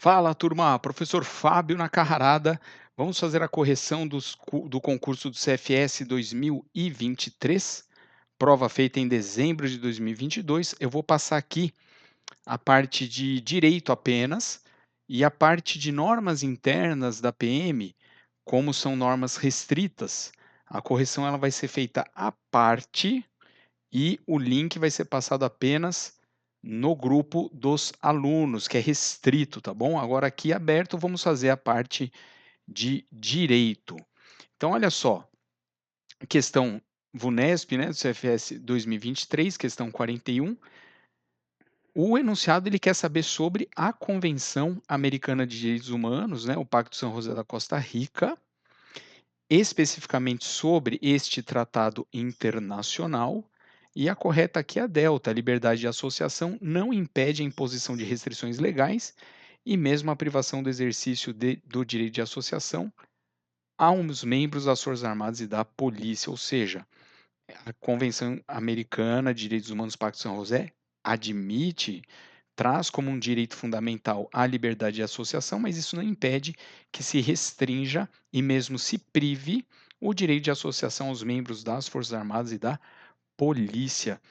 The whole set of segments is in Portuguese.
Fala, turma. Professor Fábio na Carrarada. Vamos fazer a correção do concurso do CFS 2023, prova feita em dezembro de 2022. Eu vou passar aqui a parte de direito apenas e a parte de normas internas da PM, como são normas restritas. A correção ela vai ser feita à parte e o link vai ser passado apenas no grupo dos alunos, que é restrito, tá bom? Agora aqui aberto, vamos fazer a parte de direito. Então, olha só, questão VUNESP, né, do CFS 2023, questão 41. O enunciado ele quer saber sobre a Convenção Americana de Direitos Humanos, né, o Pacto de São José da Costa Rica, especificamente sobre este tratado internacional. E a correta aqui é a delta. A liberdade de associação não impede a imposição de restrições legais e mesmo a privação do exercício do direito de associação aos membros das Forças Armadas e da Polícia. Ou seja, a Convenção Americana de Direitos Humanos, Pacto de São José, admite, traz como um direito fundamental a liberdade de associação, mas isso não impede que se restrinja e mesmo se prive o direito de associação aos membros das Forças Armadas e da Polícia.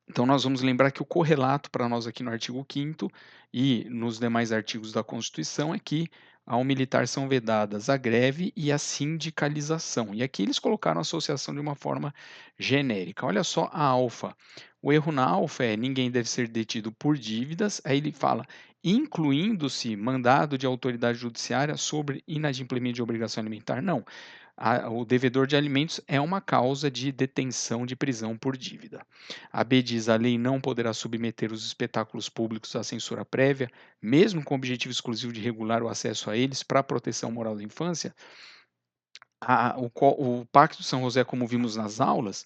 Então, nós vamos lembrar que o correlato para nós aqui no artigo 5º e nos demais artigos da Constituição é que ao militar são vedadas a greve e a sindicalização. E aqui eles colocaram a associação de uma forma genérica. Olha só a alfa. O erro na alfa é ninguém deve ser detido por dívidas. Aí ele fala, incluindo-se mandado de autoridade judiciária sobre inadimplemento de obrigação alimentar. Não. O devedor de alimentos é uma causa de detenção de prisão por dívida. A B diz: a lei não poderá submeter os espetáculos públicos à censura prévia, mesmo com o objetivo exclusivo de regular o acesso a eles para a proteção moral da infância. O Pacto de São José, como vimos nas aulas,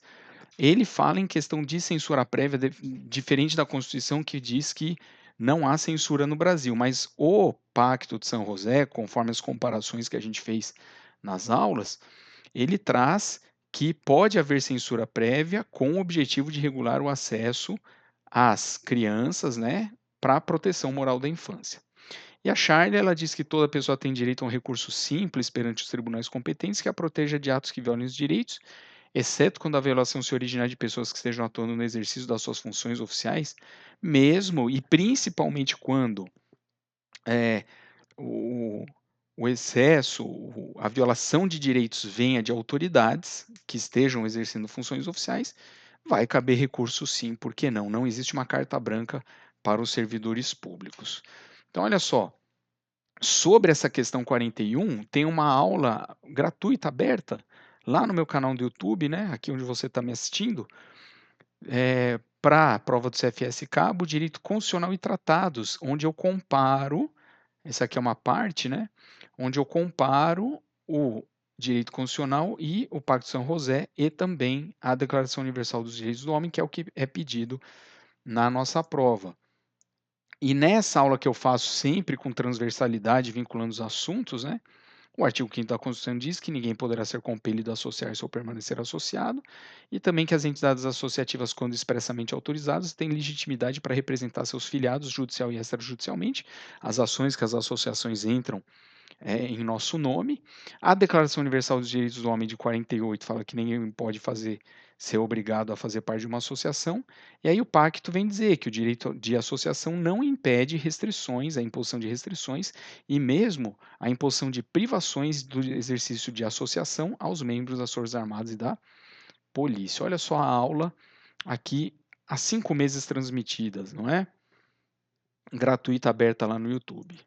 ele fala em questão de censura prévia, diferente da Constituição, que diz que não há censura no Brasil. Mas o Pacto de São José, conforme as comparações que a gente fez nas aulas, ele traz que pode haver censura prévia com o objetivo de regular o acesso às crianças, né, para a proteção moral da infância. E a Charle, ela diz que toda pessoa tem direito a um recurso simples perante os tribunais competentes que a proteja de atos que violem os direitos, exceto quando a violação se originar de pessoas que estejam atuando no exercício das suas funções oficiais, mesmo e principalmente quando é, o, o excesso, a violação de direitos venha de autoridades que estejam exercendo funções oficiais, vai caber recurso sim, por que não? Não existe uma carta branca para os servidores públicos. Então, olha só, sobre essa questão 41, tem uma aula gratuita, aberta, lá no meu canal do YouTube, né, aqui onde você está me assistindo, para a prova do CFS Cabo, Direito Constitucional e Tratados, onde eu comparo, essa aqui é uma parte, né, onde eu comparo o direito constitucional e o Pacto de São José e também a Declaração Universal dos Direitos do Homem, que é o que é pedido na nossa prova. E nessa aula que eu faço sempre com transversalidade, vinculando os assuntos, né, o artigo 5º da Constituição diz que ninguém poderá ser compelido a associar-se ou permanecer associado, e também que as entidades associativas, quando expressamente autorizadas, têm legitimidade para representar seus filiados judicial e extrajudicialmente, as ações que as associações entram em nosso nome. A Declaração Universal dos Direitos do Homem de 48 fala que ninguém pode ser obrigado a fazer parte de uma associação, e aí o pacto vem dizer que o direito de associação não impede restrições, a imposição de restrições e mesmo a imposição de privações do exercício de associação aos membros das Forças Armadas e da Polícia. Olha só a aula aqui há 5 meses transmitidas, não é? Gratuita, aberta lá no YouTube.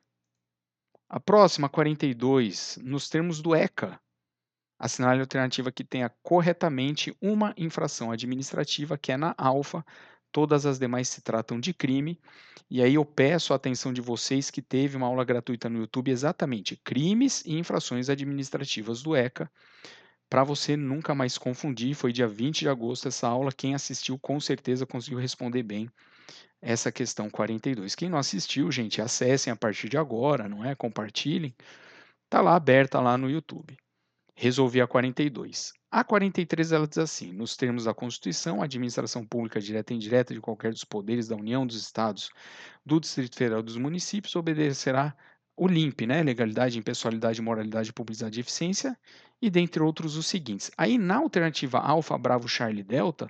A próxima, 42, nos termos do ECA, assinale a alternativa que tenha corretamente uma infração administrativa, que é na alfa, todas as demais se tratam de crime. E aí eu peço a atenção de vocês que teve uma aula gratuita no YouTube exatamente crimes e infrações administrativas do ECA, para você nunca mais confundir. Foi dia 20 de agosto essa aula, quem assistiu com certeza conseguiu responder bem essa questão 42. Quem não assistiu, gente, acessem a partir de agora, não é? Compartilhem. Está lá aberta lá no YouTube. Resolvi a 42. A 43 ela diz assim: nos termos da Constituição, a administração pública direta e indireta de qualquer dos poderes da União, dos Estados, do Distrito Federal e dos municípios obedecerá o LIMP, né? Legalidade, impessoalidade, moralidade, publicidade e eficiência, e dentre outros os seguintes. Aí na alternativa Alfa, Bravo, Charlie, Delta,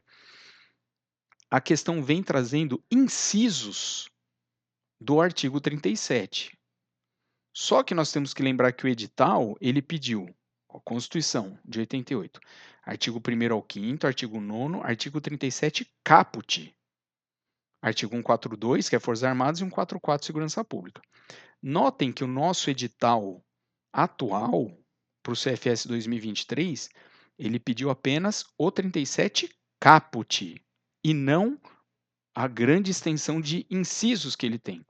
a questão vem trazendo incisos do artigo 37. Só que nós temos que lembrar que o edital, ele pediu a Constituição de 88, artigo 1º ao 5º, artigo 9º, artigo 37 caput, artigo 142, que é Forças Armadas, e 144, Segurança Pública. Notem que o nosso edital atual, para o CFS 2023, ele pediu apenas o 37 caput, e não a grande extensão de incisos que ele tem.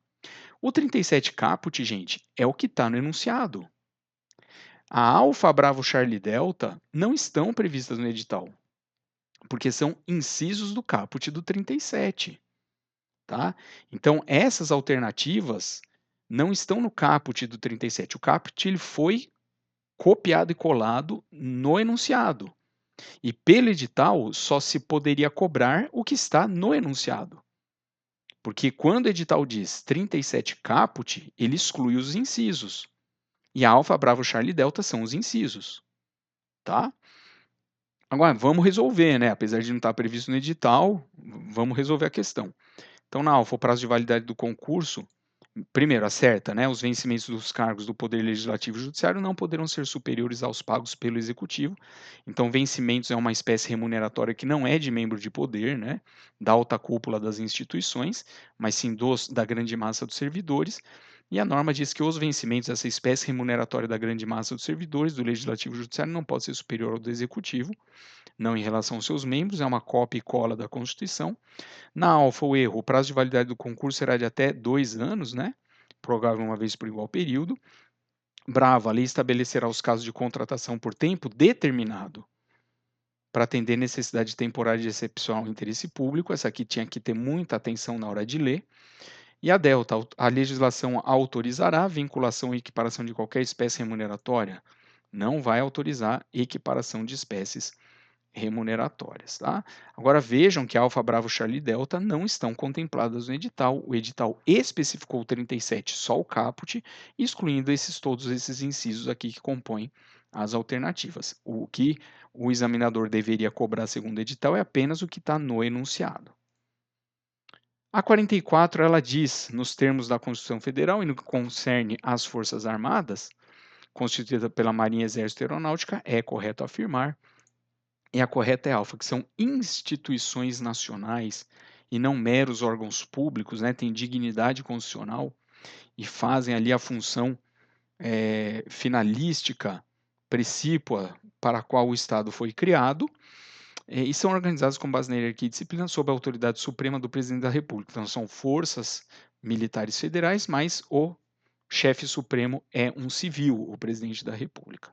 O 37 caput, gente, é o que está no enunciado. A Alfa, Bravo, Charlie, Delta não estão previstas no edital, porque são incisos do caput do 37. Tá? Então, essas alternativas não estão no caput do 37. O caput ele foi copiado e colado no enunciado. E pelo edital, só se poderia cobrar o que está no enunciado. Porque quando o edital diz 37 caput, ele exclui os incisos. E a Alfa, Bravo, Charlie, Delta são os incisos. Tá? Agora, vamos resolver, né? Apesar de não estar previsto no edital, vamos resolver a questão. Então, na Alfa, o prazo de validade do concurso, primeiro, acerta, né? Os vencimentos dos cargos do Poder Legislativo e Judiciário não poderão ser superiores aos pagos pelo Executivo. Então, vencimentos é uma espécie remuneratória que não é de membro de poder, né? Da alta cúpula das instituições, mas sim da grande massa dos servidores. E a norma diz que os vencimentos dessa espécie remuneratória da grande massa dos servidores, do Legislativo e Judiciário, não pode ser superior ao do Executivo, não em relação aos seus membros, é uma cópia e cola da Constituição. Na Alfa, o erro, o prazo de validade do concurso será de até 2 anos, né? Provável uma vez por igual período. Bravo, a lei estabelecerá os casos de contratação por tempo determinado para atender necessidade temporária de excepcional interesse público. Essa aqui tinha que ter muita atenção na hora de ler. E a Delta, a legislação autorizará a vinculação e equiparação de qualquer espécie remuneratória? Não vai autorizar equiparação de espécies remuneratórias. Tá? Agora vejam que Alfa, Bravo, Charlie e Delta não estão contempladas no edital. O edital especificou 37 só o caput, excluindo todos esses incisos aqui que compõem as alternativas. O que o examinador deveria cobrar segundo o edital é apenas o que está no enunciado. A 44 ela diz, nos termos da Constituição Federal e no que concerne às Forças Armadas, constituída pela Marinha, Exército e Aeronáutica, é correto afirmar, e a correta é alfa, que são instituições nacionais e não meros órgãos públicos, né, têm dignidade constitucional e fazem ali a função finalística, precípua para a qual o Estado foi criado, e são organizados com base na hierarquia e disciplina sob a autoridade suprema do presidente da República. Então, são forças militares federais, mas o chefe supremo é um civil, o presidente da República. O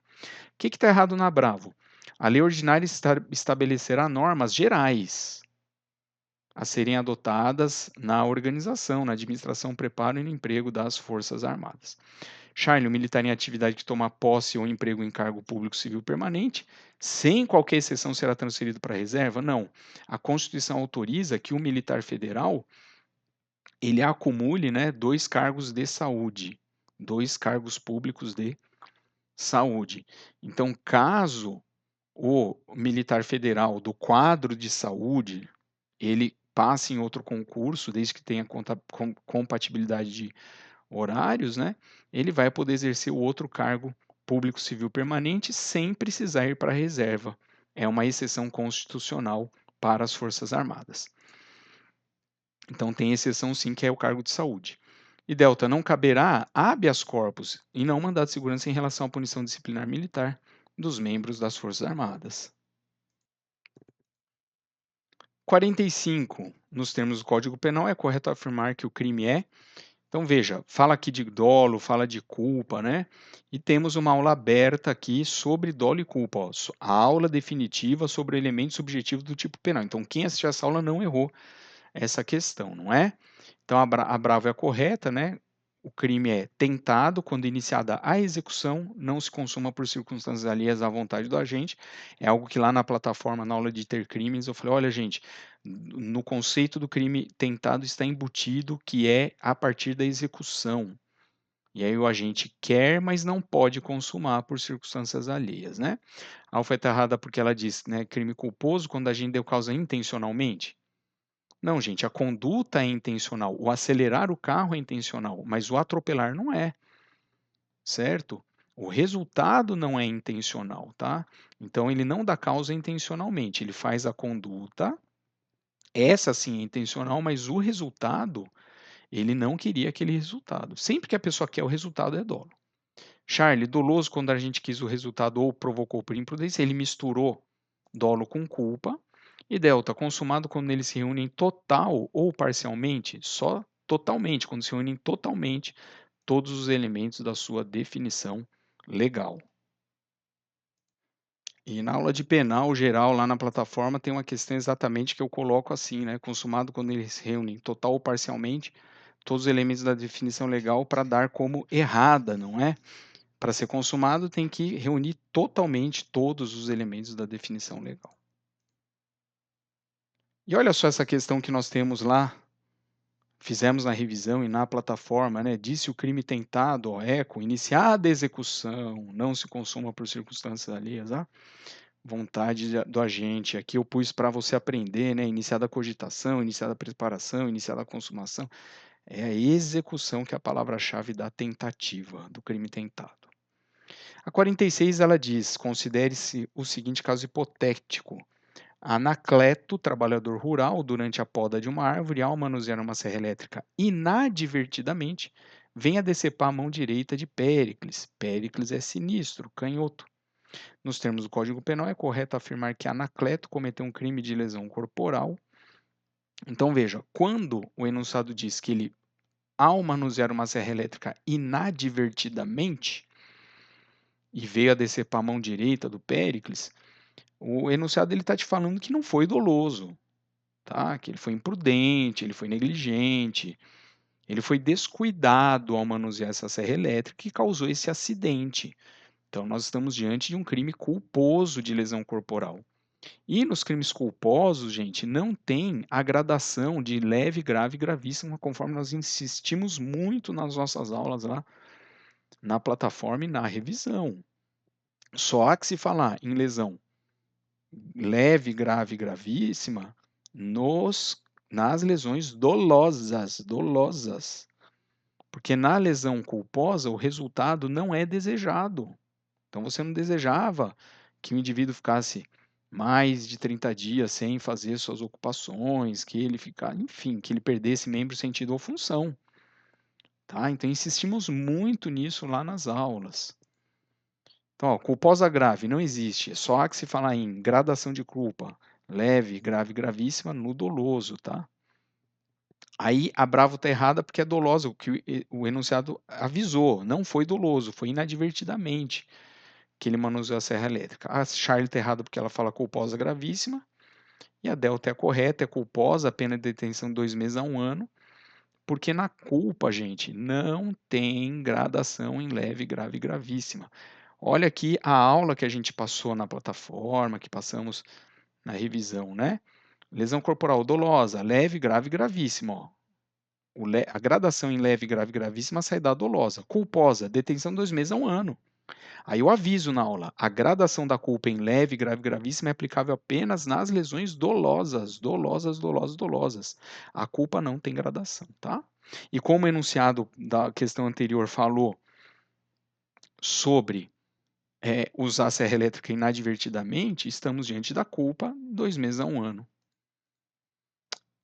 que está errado na Bravo? A lei ordinária estabelecerá normas gerais a serem adotadas na organização, na administração, preparo e no emprego das Forças Armadas. Charlie, o militar em atividade que toma posse ou emprego em cargo público civil permanente, sem qualquer exceção será transferido para a reserva? Não. A Constituição autoriza que o militar federal ele acumule, né, 2 cargos de saúde, 2 cargos públicos de saúde. Então, caso o militar federal do quadro de saúde ele passe em outro concurso, desde que tenha compatibilidade de horários, né, ele vai poder exercer o outro cargo público civil permanente sem precisar ir para a reserva. É uma exceção constitucional para as Forças Armadas. Então tem exceção sim, que é o cargo de saúde. E Delta, não caberá habeas corpus e não mandado de segurança em relação à punição disciplinar militar dos membros das Forças Armadas. 45. Nos termos do Código Penal, é correto afirmar que o crime é. Então veja, fala aqui de dolo, fala de culpa, né? E temos uma aula aberta aqui sobre dolo e culpa, ó, a aula definitiva sobre elementos subjetivos do tipo penal. Então quem assistiu essa aula não errou essa questão, não é? Então a Bravo é a correta, né? o crime é tentado quando iniciada a execução, não se consuma por circunstâncias alheias à vontade do agente. É algo que lá na plataforma, na aula de ter crimes, eu falei: olha, gente, no conceito do crime tentado está embutido que é a partir da execução. E aí o agente quer, mas não pode consumar por circunstâncias alheias, né? A alfa está errada porque ela diz, né, crime culposo quando a gente deu causa intencionalmente. Não, gente, a conduta é intencional. O acelerar o carro é intencional, mas o atropelar não é, certo? O resultado não é intencional, tá? Então ele não dá causa intencionalmente, ele faz a conduta, essa sim é intencional, mas o resultado, ele não queria aquele resultado. Sempre que a pessoa quer o resultado é dolo. Charlie, doloso quando a gente quis o resultado ou provocou por imprudência, ele misturou dolo com culpa. E delta, consumado quando eles se reúnem total ou parcialmente, só totalmente, quando se reúnem totalmente todos os elementos da sua definição legal. E na aula de penal geral, lá na plataforma, tem uma questão exatamente que eu coloco assim, né? Consumado quando eles se reúnem total ou parcialmente todos os elementos da definição legal para dar como errada, não é? Para ser consumado, tem que reunir totalmente todos os elementos da definição legal. E olha só essa questão que nós temos lá, fizemos na revisão e na plataforma, né? Disse o crime tentado, ó, eco, iniciada a execução, não se consuma por circunstâncias alheias, ah? Vontade do agente. Aqui eu pus para você aprender, né? Iniciada a cogitação, iniciada a preparação, iniciada a consumação. É a execução que é a palavra-chave da tentativa, do crime tentado. A 46 ela diz: considere-se o seguinte caso hipotético. Anacleto, trabalhador rural, durante a poda de uma árvore, ao manusear uma serra elétrica inadvertidamente, vem a decepar a mão direita de Péricles. Péricles é sinistro, canhoto. Nos termos do Código Penal, é correto afirmar que Anacleto cometeu um crime de lesão corporal. Então veja, quando o enunciado diz que ele, ao manusear uma serra elétrica inadvertidamente, e veio a decepar a mão direita do Péricles, o enunciado está te falando que não foi doloso, tá? Que ele foi imprudente, ele foi negligente, ele foi descuidado ao manusear essa serra elétrica que causou esse acidente. Então, nós estamos diante de um crime culposo de lesão corporal. E nos crimes culposos, gente, não tem a gradação de leve, grave e gravíssimo, conforme nós insistimos muito nas nossas aulas lá na plataforma e na revisão. Só há que se falar em lesão leve, grave e gravíssima nas lesões dolosas. Porque na lesão culposa o resultado não é desejado. Então você não desejava que o indivíduo ficasse mais de 30 dias sem fazer suas ocupações, que ele ficasse, enfim, que ele perdesse membro, sentido ou função. Tá? Então insistimos muito nisso lá nas aulas. Então, ó, culposa grave não existe. Só há que se falar em gradação de culpa, leve, grave, gravíssima, no doloso, tá? Aí a Bravo está errada porque é doloso, o que o enunciado avisou, não foi doloso, foi inadvertidamente que ele manuseou a serra elétrica. A Charlie está errada porque ela fala culposa gravíssima, e a Delta é correta, é culposa, a pena de detenção de 2 meses a 1 ano, porque na culpa, gente, não tem gradação em leve, grave e gravíssima. Olha aqui a aula que a gente passou na plataforma, que passamos na revisão, né? Lesão corporal dolosa, leve, grave e gravíssima. Ó. A gradação em leve, grave e gravíssima sai da dolosa. Culposa, detenção de 2 meses a 1 ano. Aí eu aviso na aula, a gradação da culpa em leve, grave e gravíssima é aplicável apenas nas lesões dolosas, dolosas. A culpa não tem gradação, tá? E como o enunciado da questão anterior falou sobre usar a serra elétrica inadvertidamente, estamos diante da culpa 2 meses a 1 ano.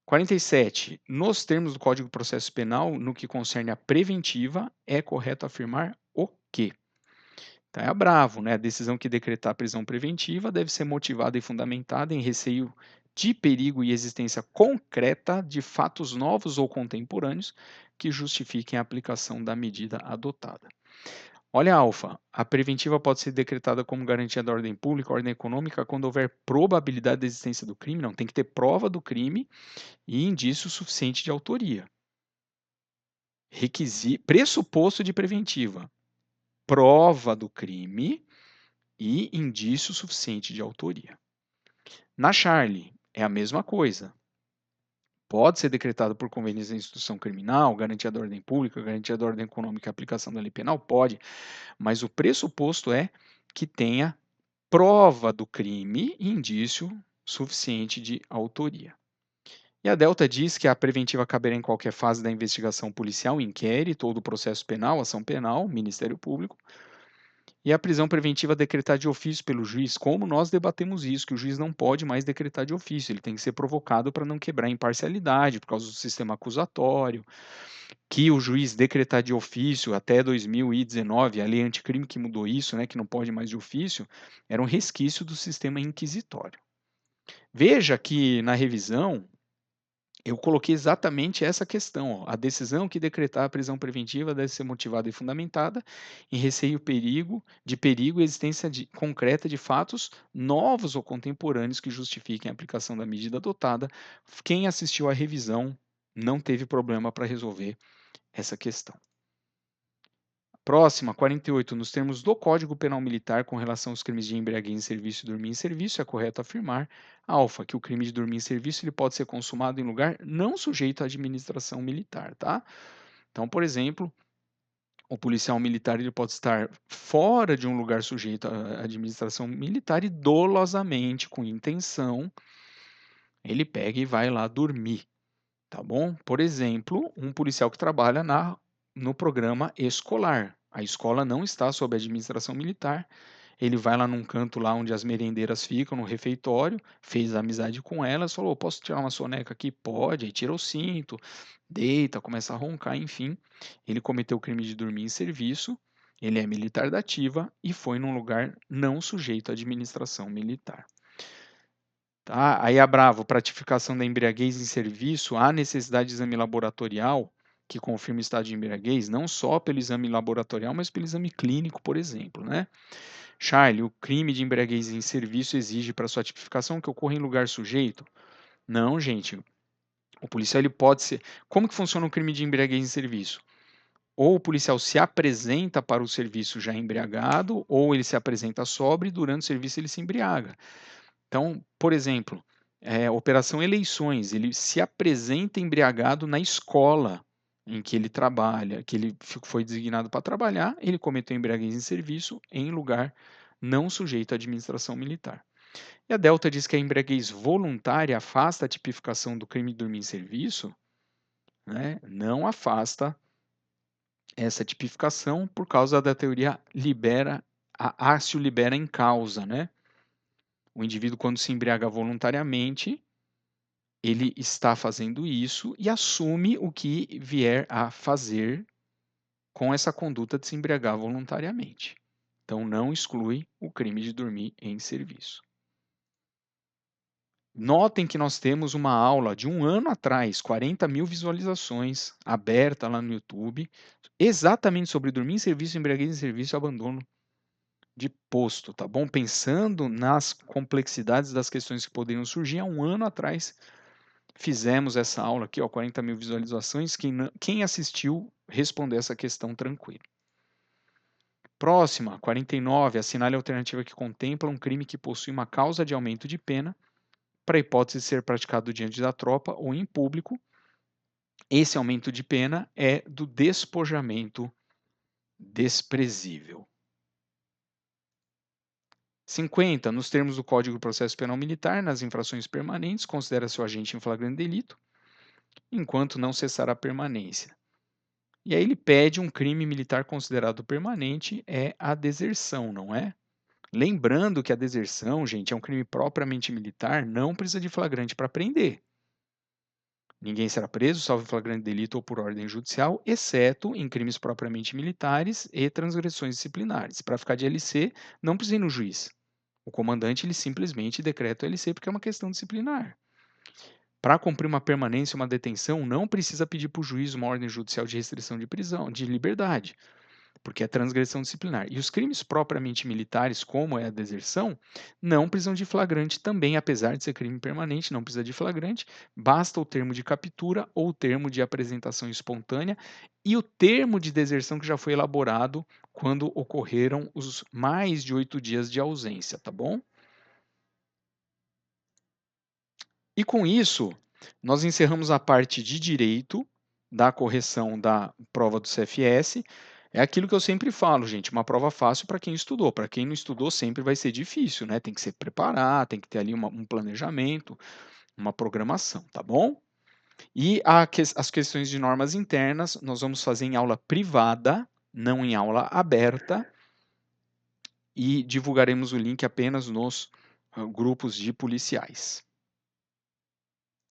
47. Nos termos do Código de Processo Penal, no que concerne a preventiva, é correto afirmar o quê? Então é bravo, né? A decisão que decretar a prisão preventiva deve ser motivada e fundamentada em receio de perigo e existência concreta de fatos novos ou contemporâneos que justifiquem a aplicação da medida adotada. Olha, Alfa, a preventiva pode ser decretada como garantia da ordem pública, ordem econômica, quando houver probabilidade da existência do crime. Não, tem que ter prova do crime e indício suficiente de autoria. pressuposto de preventiva, prova do crime e indício suficiente de autoria. Na Charlie, é a mesma coisa. Pode ser decretado por conveniência da instituição criminal, garantia da ordem pública, garantia da ordem econômica e aplicação da lei penal? Pode, mas o pressuposto é que tenha prova do crime e indício suficiente de autoria. E a Delta diz que a preventiva caberá em qualquer fase da investigação policial, inquérito ou do processo penal, ação penal, Ministério Público, e a prisão preventiva decretada de ofício pelo juiz, como nós debatemos isso, que o juiz não pode mais decretar de ofício, ele tem que ser provocado para não quebrar a imparcialidade, por causa do sistema acusatório, que o juiz decretar de ofício até 2019, a lei anticrime que mudou isso, né, que não pode mais de ofício, era um resquício do sistema inquisitório. Veja que na revisão eu coloquei exatamente essa questão. Ó. A decisão que decretar a prisão preventiva deve ser motivada e fundamentada em receio de perigo e existência concreta de fatos novos ou contemporâneos que justifiquem a aplicação da medida adotada. Quem assistiu à revisão não teve problema para resolver essa questão. Próxima, 48. Nos termos do Código Penal Militar com relação aos crimes de embriaguez em serviço e dormir em serviço, é correto afirmar, alfa, que o crime de dormir em serviço ele pode ser consumado em lugar não sujeito à administração militar, tá? Então, por exemplo, o policial militar ele pode estar fora de um lugar sujeito à administração militar e dolosamente, com intenção, ele pega e vai lá dormir, tá bom? Por exemplo, um policial que trabalha no programa escolar. A escola não está sob administração militar. Ele vai lá num canto lá onde as merendeiras ficam, no refeitório, fez amizade com elas, falou: posso tirar uma soneca aqui? Pode. Aí tira o cinto, deita, começa a roncar, enfim. Ele cometeu o crime de dormir em serviço, ele é militar da ativa e foi num lugar não sujeito à administração militar. Tá? Aí a Bravo, pratificação da embriaguez em serviço, há necessidade de exame laboratorial que confirme o estado de embriaguez, não só pelo exame laboratorial, mas pelo exame clínico, por exemplo, né? Charlie, o crime de embriaguez em serviço exige para sua tipificação que ocorra em lugar sujeito? Não, gente. O policial ele pode ser. Como que funciona o crime de embriaguez em serviço? Ou o policial se apresenta para o serviço já embriagado, ou ele se apresenta sóbrio e durante o serviço ele se embriaga. Então, por exemplo, Operação Eleições, ele se apresenta embriagado na escola em que ele trabalha, que ele foi designado para trabalhar, ele cometeu embriaguez em serviço em lugar não sujeito à administração militar. E a Delta diz que a embriaguez voluntária afasta a tipificação do crime de dormir em serviço, né? Não afasta essa tipificação por causa da teoria a ácio libera em causa, né? O indivíduo, quando se embriaga voluntariamente, ele está fazendo isso e assume o que vier a fazer com essa conduta de se embriagar voluntariamente. Então, não exclui o crime de dormir em serviço. Notem que nós temos uma aula de um ano atrás, 40 mil visualizações, aberta lá no YouTube, exatamente sobre dormir em serviço, embriaguez em serviço e abandono de posto, tá bom? Pensando nas complexidades das questões que poderiam surgir há um ano atrás, fizemos essa aula aqui, ó, 40 mil visualizações. Quem assistiu, respondeu essa questão tranquilo. Próxima, 49. Assinale a alternativa que contempla um crime que possui uma causa de aumento de pena para a hipótese de ser praticado diante da tropa ou em público. Esse aumento de pena é do despojamento desprezível. 50. Nos termos do Código de Processo Penal Militar, nas infrações permanentes, considera-se o agente em flagrante delito, enquanto não cessar a permanência. E aí ele pede um crime militar considerado permanente, é a deserção, não é? Lembrando que a deserção, gente, é um crime propriamente militar, não precisa de flagrante para prender. Ninguém será preso, salvo flagrante delito ou por ordem judicial, exceto em crimes propriamente militares e transgressões disciplinares. Para ficar de LC, não precisa ir no juiz. O comandante ele simplesmente decreta o LC porque é uma questão disciplinar. Para cumprir uma permanência, uma detenção, não precisa pedir para o juiz uma ordem judicial de restrição de prisão, de liberdade. porque é transgressão disciplinar. E os crimes propriamente militares, como é a deserção, não precisam de flagrante também, apesar de ser crime permanente, não precisa de flagrante, basta o termo de captura ou o termo de apresentação espontânea e o termo de deserção que já foi elaborado quando ocorreram os mais de 8 dias de ausência, tá bom? E com isso, nós encerramos a parte de direito da correção da prova do CFS. É aquilo que eu sempre falo, gente, uma prova fácil para quem estudou. Para quem não estudou, sempre vai ser difícil, né? Tem que se preparar, tem que ter ali um planejamento, uma programação, tá bom? E as questões de normas internas, nós vamos fazer em aula privada, não em aula aberta, e divulgaremos o link apenas nos grupos de policiais.